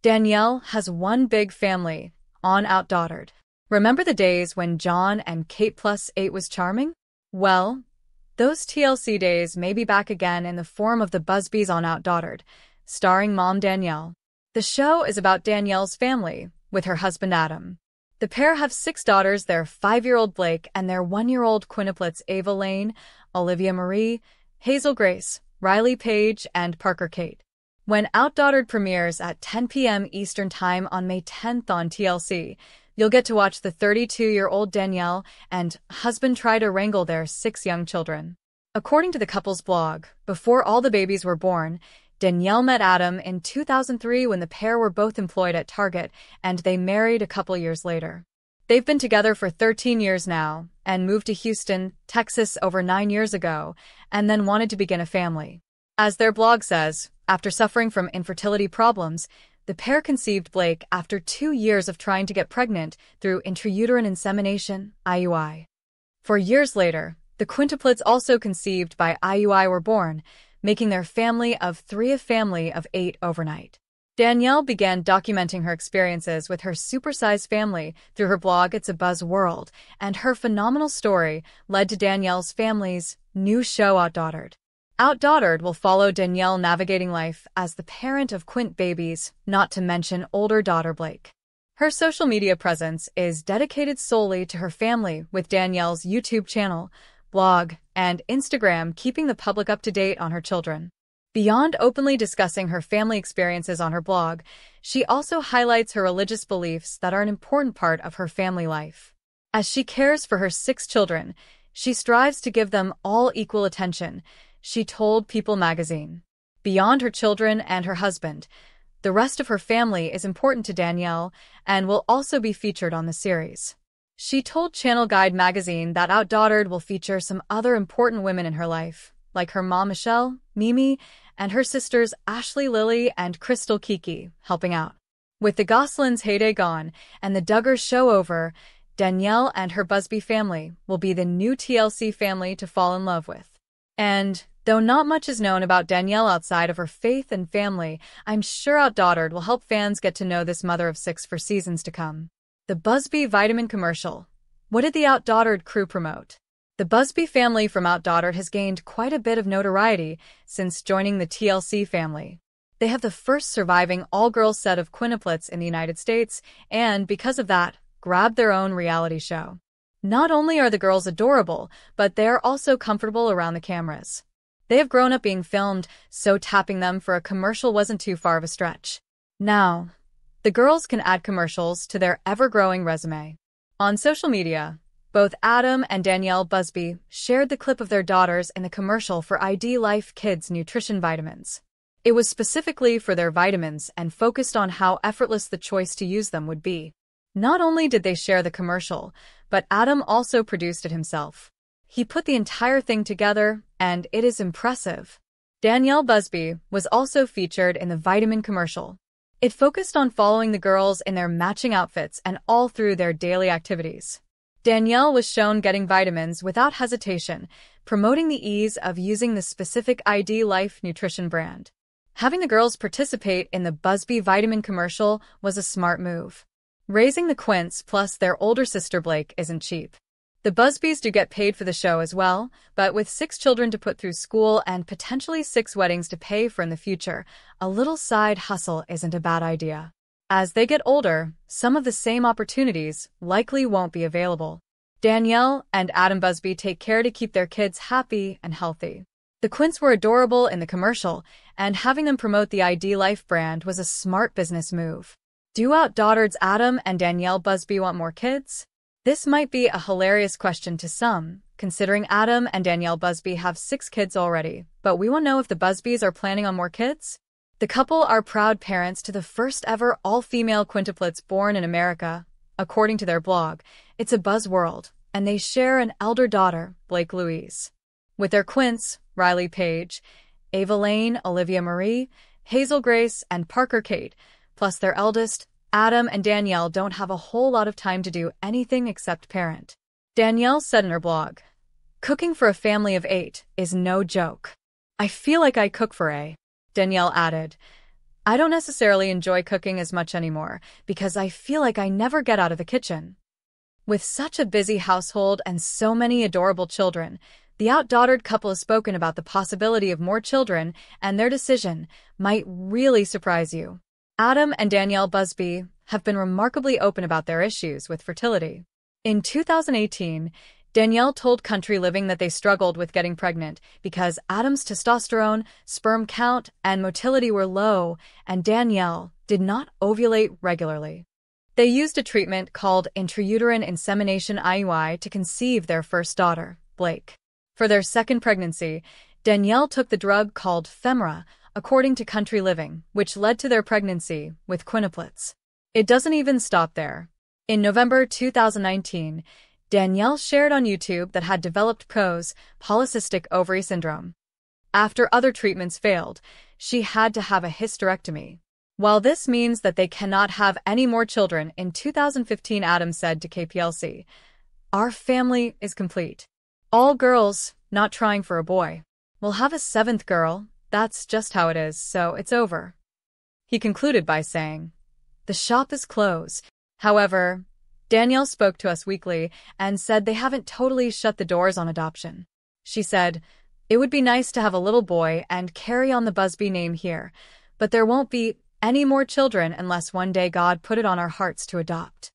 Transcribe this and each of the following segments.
Danielle has one big family on OutDaughtered. Remember the days when John and Kate plus 8 was charming? Well, those TLC days may be back again in the form of the Busbys on OutDaughtered, starring mom Danielle. The show is about Danielle's family, with her husband Adam. The pair have 6 daughters, their 5-year-old Blake and their 1-year-old Quintuplets Ava Lane, Olivia Marie, Hazel Grace, Riley Paige, and Parker Kate. When OutDaughtered premieres at 10 p.m. Eastern Time on May 10th on TLC, you'll get to watch the 32-year-old Danielle and husband try to wrangle their 6 young children. According to the couple's blog, before all the babies were born, Danielle met Adam in 2003 when the pair were both employed at Target, and they married a couple years later. They've been together for 13 years now and moved to Houston, Texas over 9 years ago, and then wanted to begin a family. As their blog says, after suffering from infertility problems, the pair conceived Blake after 2 years of trying to get pregnant through intrauterine insemination, IUI. 4 years later, the Quintuplets, also conceived by IUI, were born, making their family of 3 a family of 8 overnight. Danielle began documenting her experiences with her supersized family through her blog It's a Buzz World, and her phenomenal story led to Danielle's family's new show OutDaughtered. OutDaughtered will follow Danielle navigating life as the parent of Quint babies, not to mention older daughter Blake. Her social media presence is dedicated solely to her family, with Danielle's YouTube channel, blog, and Instagram keeping the public up to date on her children. Beyond openly discussing her family experiences on her blog, she also highlights her religious beliefs that are an important part of her family life. As she cares for her 6 children, she strives to give them all equal attention, she told People magazine. Beyond her children and her husband, the rest of her family is important to Danielle and will also be featured on the series. She told Channel Guide magazine that OutDaughtered will feature some other important women in her life, like her mom Michelle, Mimi, and her sisters Ashley Lily and Crystal Kiki, helping out. With the Goslings' heyday gone and the Duggars show over, Danielle and her Busby family will be the new TLC family to fall in love with. And though not much is known about Danielle outside of her faith and family, I'm sure OutDaughtered will help fans get to know this mother of 6 for seasons to come. The Busby vitamin commercial. What did the OutDaughtered crew promote? The Busby family from OutDaughtered has gained quite a bit of notoriety since joining the TLC family. They have the first surviving all-girls set of Quintuplets in the United States, and because of that, grabbed their own reality show. Not only are the girls adorable, but they are also comfortable around the cameras. They have grown up being filmed, so tapping them for a commercial wasn't too far of a stretch. Now, the girls can add commercials to their ever-growing resume. On social media, both Adam and Danielle Busby shared the clip of their daughters in the commercial for ID Life Kids nutrition vitamins. It was specifically for their vitamins and focused on how effortless the choice to use them would be. Not only did they share the commercial, but Adam also produced it himself. He put the entire thing together, and it is impressive. Danielle Busby was also featured in the vitamin commercial. It focused on following the girls in their matching outfits and all through their daily activities. Danielle was shown getting vitamins without hesitation, promoting the ease of using the specific ID Life nutrition brand. Having the girls participate in the Busby vitamin commercial was a smart move. Raising the Quints plus their older sister Blake isn't cheap. The Busbys do get paid for the show as well, but with 6 children to put through school and potentially 6 weddings to pay for in the future, a little side hustle isn't a bad idea. As they get older, some of the same opportunities likely won't be available. Danielle and Adam Busby take care to keep their kids happy and healthy. The Quints were adorable in the commercial, and having them promote the ID Life brand was a smart business move. Do OutDaughtered's Adam and Danielle Busby want more kids? This might be a hilarious question to some, considering Adam and Danielle Busby have 6 kids already, but we want to know if the Busbys are planning on more kids? The couple are proud parents to the first ever all-female quintuplets born in America, according to their blog. It's a Buzz World, and they share an elder daughter, Blake Louise. With their Quints, Riley Paige, Ava Lane, Olivia Marie, Hazel Grace, and Parker Kate, plus their eldest, Adam and Danielle, don't have a whole lot of time to do anything except parent. Danielle said in her blog, "Cooking for a family of 8 is no joke. I feel like I cook for a." Danielle added, I don't necessarily enjoy cooking as much anymore because I feel like I never get out of the kitchen. With such a busy household and so many adorable children, the OutDaughtered couple has spoken about the possibility of more children, and their decision might really surprise you. Adam and Danielle Busby have been remarkably open about their issues with fertility. In 2018, Danielle told Country Living that they struggled with getting pregnant because Adam's testosterone, sperm count, and motility were low, and Danielle did not ovulate regularly. They used a treatment called intrauterine insemination IUI to conceive their first daughter, Blake. For their second pregnancy, Danielle took the drug called Femra, according to Country Living, which led to their pregnancy with Quintuplets. It doesn't even stop there. In November 2019, Danielle shared on YouTube that had developed PCOS, polycystic ovary syndrome. After other treatments failed, she had to have a hysterectomy. While this means that they cannot have any more children, in 2015 Adam said to KPLC, "Our family is complete. All girls, not trying for a boy. We'll have a seventh girl, that's just how it is, so it's over." He concluded by saying, "The shop is closed." However, Danielle spoke to Us Weekly and said they haven't totally shut the doors on adoption. She said, "It would be nice to have a little boy and carry on the Busby name here, but there won't be any more children unless one day God put it on our hearts to adopt."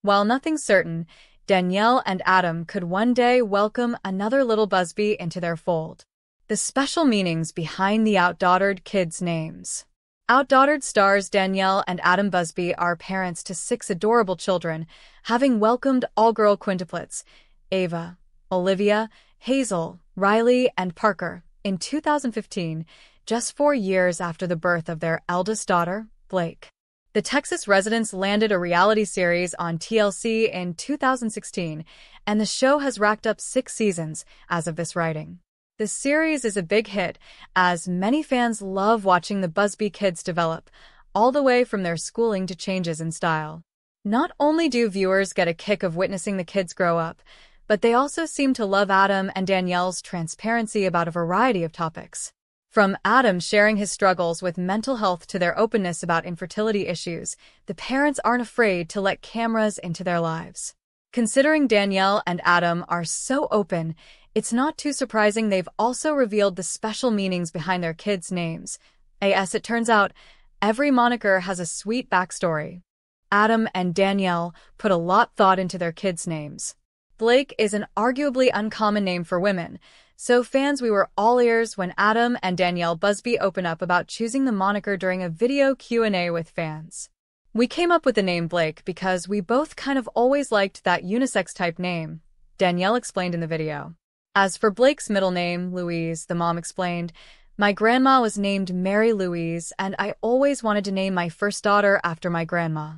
While nothing's certain, Danielle and Adam could one day welcome another little Busby into their fold. The special meanings behind the OutDaughtered kids' names. OutDaughtered stars Danielle and Adam Busby are parents to 6 adorable children, having welcomed all-girl quintuplets, Ava, Olivia, Hazel, Riley, and Parker, in 2015, just 4 years after the birth of their eldest daughter, Blake. The Texas residents landed a reality series on TLC in 2016, and the show has racked up 6 seasons as of this writing. The series is a big hit, as many fans love watching the Busby kids develop, all the way from their schooling to changes in style. Not only do viewers get a kick of witnessing the kids grow up, but they also seem to love Adam and Danielle's transparency about a variety of topics. From Adam sharing his struggles with mental health to their openness about infertility issues, the parents aren't afraid to let cameras into their lives. Considering Danielle and Adam are so open, it's not too surprising they've also revealed the special meanings behind their kids' names. As it turns out, every moniker has a sweet backstory. Adam and Danielle put a lot thought into their kids' names. Blake is an arguably uncommon name for women, so fans, we were all ears when Adam and Danielle Busby open up about choosing the moniker during a video Q&A with fans. "We came up with the name Blake because we both kind of always liked that unisex-type name," Danielle explained in the video. As for Blake's middle name, Louise, the mom explained, "My grandma was named Mary Louise, and I always wanted to name my first daughter after my grandma."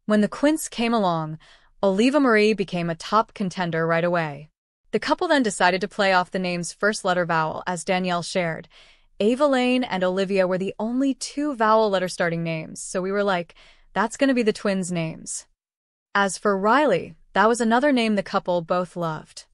When the Quints came along, Oliva Marie became a top contender right away. The couple then decided to play off the name's first letter vowel, as Danielle shared. Ava Lane and Olivia were the only 2 vowel letter starting names, so we were like, that's going to be the twins' names. As for Riley, that was another name the couple both loved.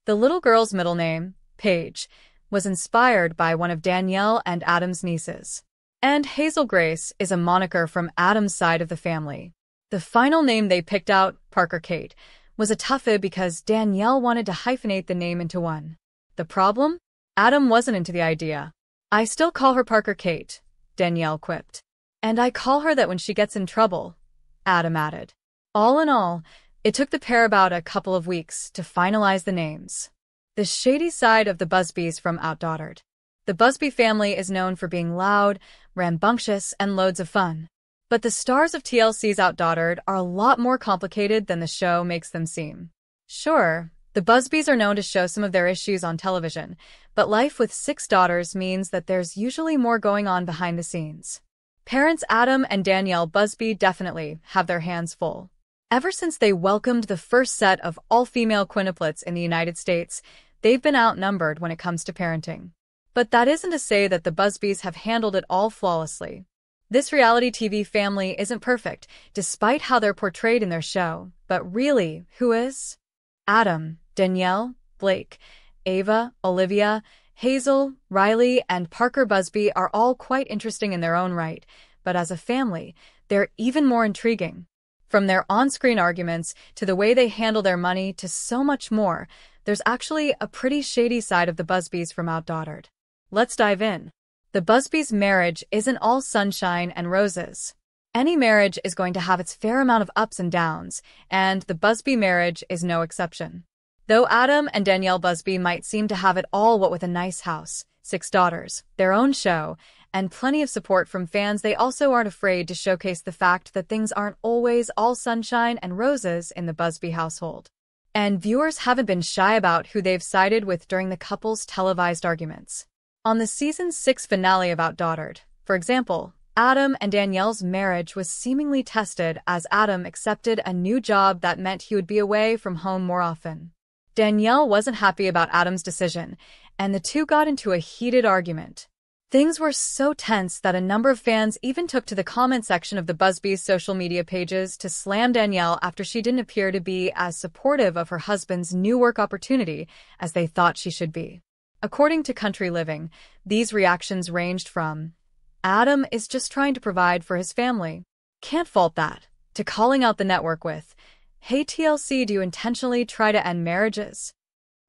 The little girl's middle name, Paige, was inspired by one of Danielle and Adam's nieces. And Hazel Grace is a moniker from Adam's side of the family. The final name they picked out, Parker Kate, was a toughie because Danielle wanted to hyphenate the name into one. The problem? Adam wasn't into the idea. "I still call her Parker Kate," Danielle quipped. "And I call her that when she gets in trouble," Adam added. All in all, it took the pair about a couple of weeks to finalize the names. The shady side of the Busbys from OutDaughtered. The Busby family is known for being loud, rambunctious, and loads of fun. But the stars of TLC's OutDaughtered are a lot more complicated than the show makes them seem. Sure, the Busbys are known to show some of their issues on television, but life with 6 daughters means that there's usually more going on behind the scenes. Parents Adam and Danielle Busby definitely have their hands full. Ever since they welcomed the first set of all-female quintuplets in the United States, they've been outnumbered when it comes to parenting. But that isn't to say that the Busbys have handled it all flawlessly. This reality TV family isn't perfect, despite how they're portrayed in their show. But really, who is? Adam, Danielle, Blake, Ava, Olivia, Hazel, Riley, and Parker Busby are all quite interesting in their own right, but as a family, they're even more intriguing. From their on-screen arguments to the way they handle their money to so much more, there's actually a pretty shady side of the Busbys from OutDaughtered. Let's dive in. The Busbys' marriage isn't all sunshine and roses. Any marriage is going to have its fair amount of ups and downs, and the Busby marriage is no exception. Though Adam and Danielle Busby might seem to have it all, what with a nice house, 6 daughters, their own show, and plenty of support from fans, they also aren't afraid to showcase the fact that things aren't always all sunshine and roses in the Busby household. And viewers haven't been shy about who they've sided with during the couple's televised arguments. On the season 6 finale of OutDaughtered, for example, Adam and Danielle's marriage was seemingly tested as Adam accepted a new job that meant he would be away from home more often. Danielle wasn't happy about Adam's decision, and the two got into a heated argument. Things were so tense that a number of fans even took to the comment section of the Busbys' social media pages to slam Danielle after she didn't appear to be as supportive of her husband's new work opportunity as they thought she should be. According to Country Living, these reactions ranged from, "Adam is just trying to provide for his family. Can't fault that," to calling out the network with, "Hey TLC, do you intentionally try to end marriages?"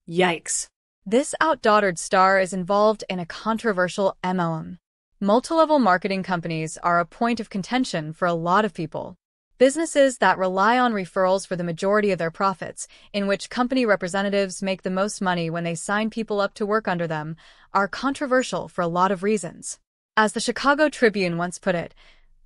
Yikes. This OutDaughtered star is involved in a controversial MLM. Multi-level marketing companies are a point of contention for a lot of people. Businesses that rely on referrals for the majority of their profits, in which company representatives make the most money when they sign people up to work under them, are controversial for a lot of reasons. As the Chicago Tribune once put it,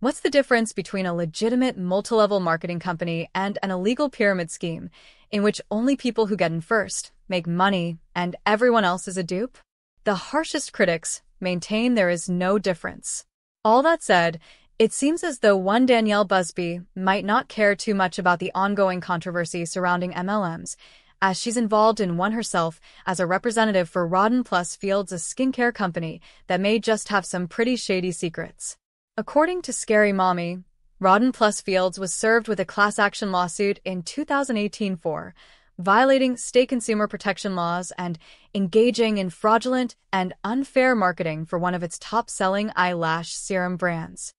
what's the difference between a legitimate multi-level marketing company and an illegal pyramid scheme in which only people who get in first make money and everyone else is a dupe? The harshest critics maintain there is no difference. All that said, it seems as though one Danielle Busby might not care too much about the ongoing controversy surrounding MLMs, as she's involved in one herself as a representative for Rodden Plus Fields, a skincare company that may just have some pretty shady secrets. According to Scary Mommy, Rodden Plus Fields was served with a class action lawsuit in 2018 for violating state consumer protection laws and engaging in fraudulent and unfair marketing for one of its top-selling eyelash serum brands.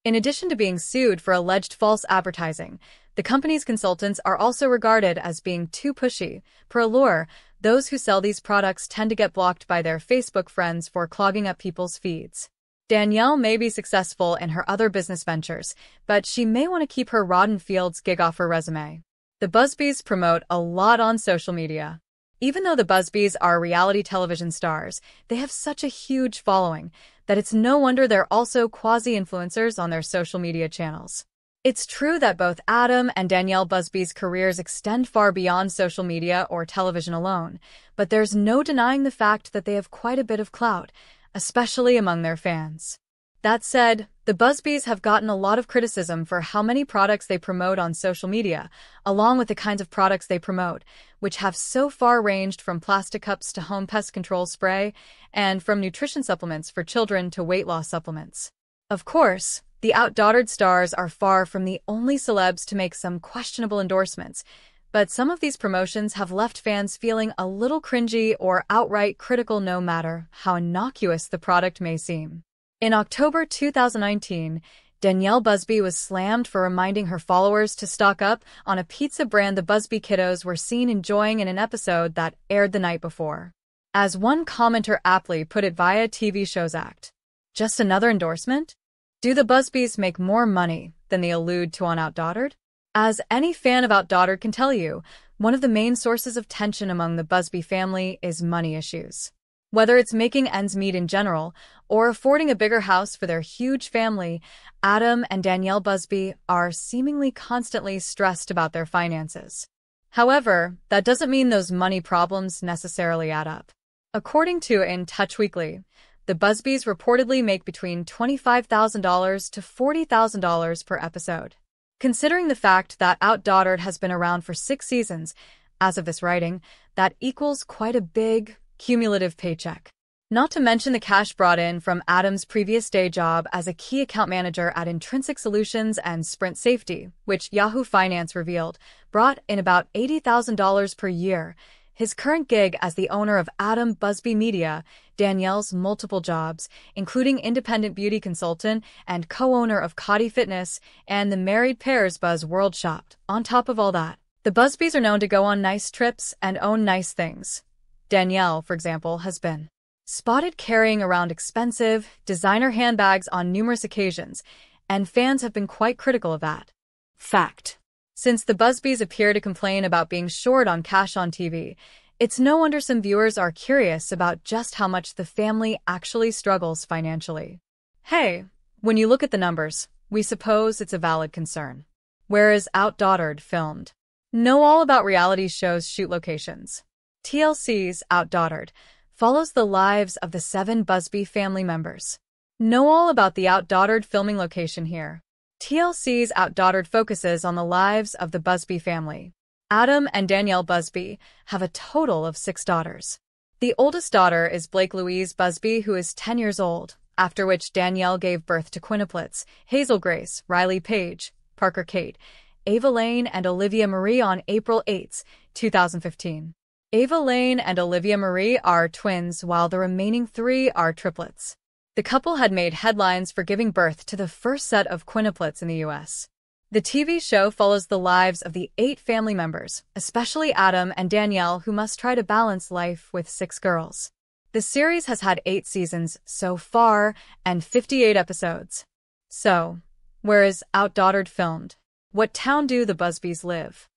In addition to being sued for alleged false advertising, the company's consultants are also regarded as being too pushy. Per Allure, those who sell these products tend to get blocked by their Facebook friends for clogging up people's feeds. Danielle may be successful in her other business ventures, but she may want to keep her Rodden Fields gig off her resume. The Busbys promote a lot on social media. Even though the Busbys are reality television stars, they have such a huge following that it's no wonder they're also quasi-influencers on their social media channels. It's true that both Adam and Danielle Busby's careers extend far beyond social media or television alone, but there's no denying the fact that they have quite a bit of clout, especially among their fans. That said, the Busbys have gotten a lot of criticism for how many products they promote on social media, along with the kinds of products they promote, which have so far ranged from plastic cups to home pest control spray, and from nutrition supplements for children to weight loss supplements. Of course, the OutDaughtered stars are far from the only celebs to make some questionable endorsements, but some of these promotions have left fans feeling a little cringy or outright critical no matter how innocuous the product may seem. In October 2019, Danielle Busby was slammed for reminding her followers to stock up on a pizza brand the Busby kiddos were seen enjoying in an episode that aired the night before. As one commenter aptly put it via TV show's act, "Just another endorsement? Do the Busbys make more money than they allude to on OutDaughtered?" As any fan of OutDaughtered can tell you, one of the main sources of tension among the Busby family is money issues. Whether it's making ends meet in general or affording a bigger house for their huge family, Adam and Danielle Busby are seemingly constantly stressed about their finances. However, that doesn't mean those money problems necessarily add up. According to In Touch Weekly, the Busbys reportedly make between $25,000 to $40,000 per episode. Considering the fact that OutDaughtered has been around for 6 seasons, as of this writing, that equals quite a big, cumulative paycheck. Not to mention the cash brought in from Adam's previous day job as a key account manager at Intrinsic Solutions and Sprint Safety, which Yahoo Finance revealed, brought in about $80,000 per year. His current gig as the owner of Adam Busby Media Danielle's multiple jobs, including independent beauty consultant and co-owner of Cotty Fitness and the married pair's Buzz World Shop. On top of all that, the Busbys are known to go on nice trips and own nice things. Danielle, for example, has been spotted carrying around expensive, designer handbags on numerous occasions, and fans have been quite critical of that fact. Since the Busbys appear to complain about being short on cash on TV, it's no wonder some viewers are curious about just how much the family actually struggles financially. Hey, when you look at the numbers, we suppose it's a valid concern. Where is OutDaughtered filmed? Know all about reality shows' shoot locations. TLC's OutDaughtered follows the lives of the 7 Busby family members. Know all about the OutDaughtered filming location here. TLC's OutDaughtered focuses on the lives of the Busby family. Adam and Danielle Busby have a total of 6 daughters. The oldest daughter is Blake Louise Busby, who is 10 years old, after which Danielle gave birth to Quintuplets, Hazel Grace, Riley Page, Parker Kate, Ava Lane, and Olivia Marie on April 8, 2015. Ava Lane and Olivia Marie are twins, while the remaining 3 are triplets. The couple had made headlines for giving birth to the first set of quintuplets in the U.S. The TV show follows the lives of the 8 family members, especially Adam and Danielle, who must try to balance life with 6 girls. The series has had 8 seasons so far and 58 episodes. So, where is OutDaughtered filmed? What town do the Busbys live?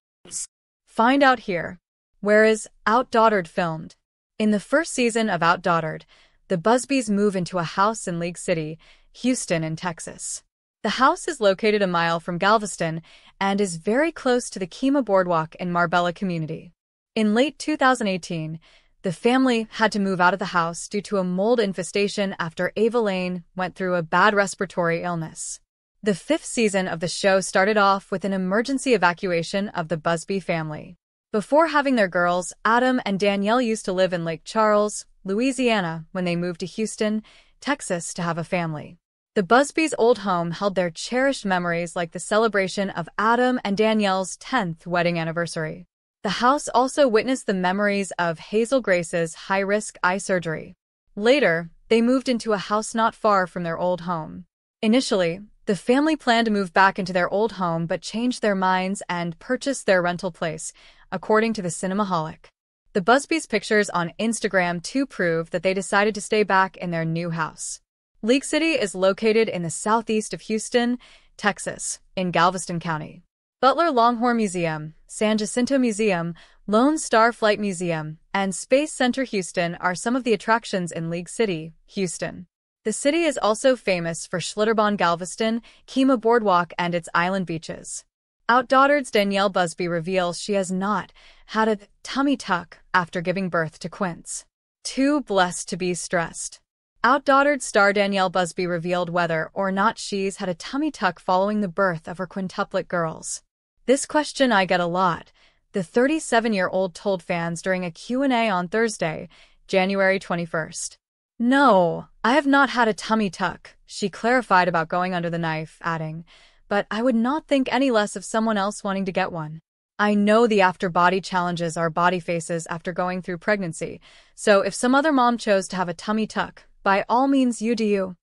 Find out here. Where is OutDaughtered filmed? In the first season of OutDaughtered, the Busbys move into a house in League City, Houston in Texas. The house is located a mile from Galveston and is very close to the Kemah Boardwalk in Marbella community. In late 2018, the family had to move out of the house due to a mold infestation after Ava Lane went through a bad respiratory illness. The 5th season of the show started off with an emergency evacuation of the Busby family. Before having their girls, Adam and Danielle used to live in Lake Charles, Louisiana, when they moved to Houston, Texas to have a family. The Busbys' old home held their cherished memories, like the celebration of Adam and Danielle's 10th wedding anniversary. The house also witnessed the memories of Hazel Grace's high-risk eye surgery. Later, they moved into a house not far from their old home. Initially, the family planned to move back into their old home but changed their minds and purchased their rental place, according to the Cinemaholic. The Busbys' pictures on Instagram too prove that they decided to stay back in their new house. League City is located in the southeast of Houston, Texas, in Galveston County. Butler Longhorn Museum, San Jacinto Museum, Lone Star Flight Museum, and Space Center Houston are some of the attractions in League City, Houston. The city is also famous for Schlitterbahn Galveston, Kemah Boardwalk, and its island beaches. OutDaughtered's Danielle Busby reveals she has not had a tummy tuck after giving birth to Quints. Too blessed to be stressed. OutDaughtered star Danielle Busby revealed whether or not she's had a tummy tuck following the birth of her quintuplet girls. This question I get a lot, the 37-year-old told fans during a Q&A on Thursday, January 21st. No, I have not had a tummy tuck, she clarified about going under the knife, adding, but I would not think any less of someone else wanting to get one. I know the after-body challenges our body faces after going through pregnancy, so if some other mom chose to have a tummy tuck, by all means you do you.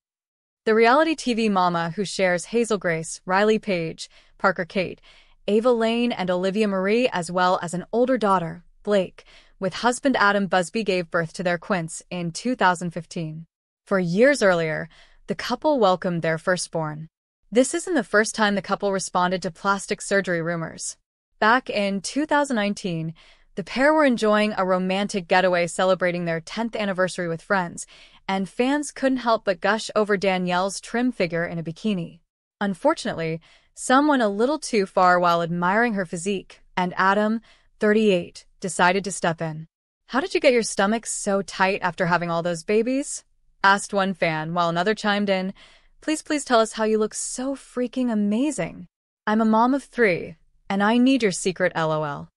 The reality TV mama who shares Hazel Grace, Riley Page, Parker Kate, Ava Lane, and Olivia Marie, as well as an older daughter, Blake, with husband Adam Busby, gave birth to their Quints in 2015. 4 years earlier, the couple welcomed their firstborn. This isn't the first time the couple responded to plastic surgery rumors. Back in 2019, the pair were enjoying a romantic getaway celebrating their 10th anniversary with friends, and fans couldn't help but gush over Danielle's trim figure in a bikini. Unfortunately, some went a little too far while admiring her physique, and Adam, 38, decided to step in. "How did you get your stomach so tight after having all those babies?" asked one fan, while another chimed in, please tell us how you look so freaking amazing. I'm a mom of 3, and I need your secret LOL.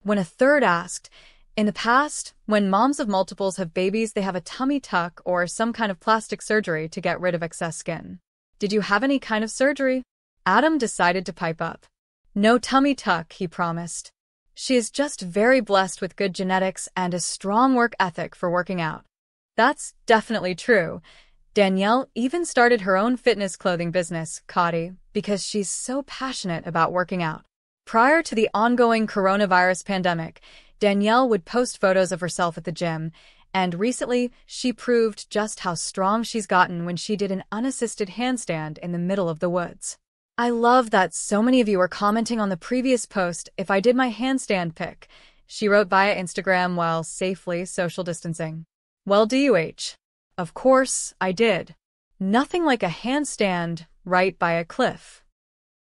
When a third asked, in the past, when moms of multiples have babies, they have a tummy tuck or some kind of plastic surgery to get rid of excess skin. Did you have any kind of surgery? Adam decided to pipe up. No tummy tuck, he promised. She is just very blessed with good genetics and a strong work ethic for working out. That's definitely true. Danielle even started her own fitness clothing business, Cotty, because she's so passionate about working out. Prior to the ongoing coronavirus pandemic, Danielle would post photos of herself at the gym, and recently she proved just how strong she's gotten when she did an unassisted handstand in the middle of the woods. I love that so many of you are commenting on the previous post if I did my handstand pic, she wrote via Instagram while safely social distancing. Well, DUH. Of course, I did. Nothing like a handstand right by a cliff.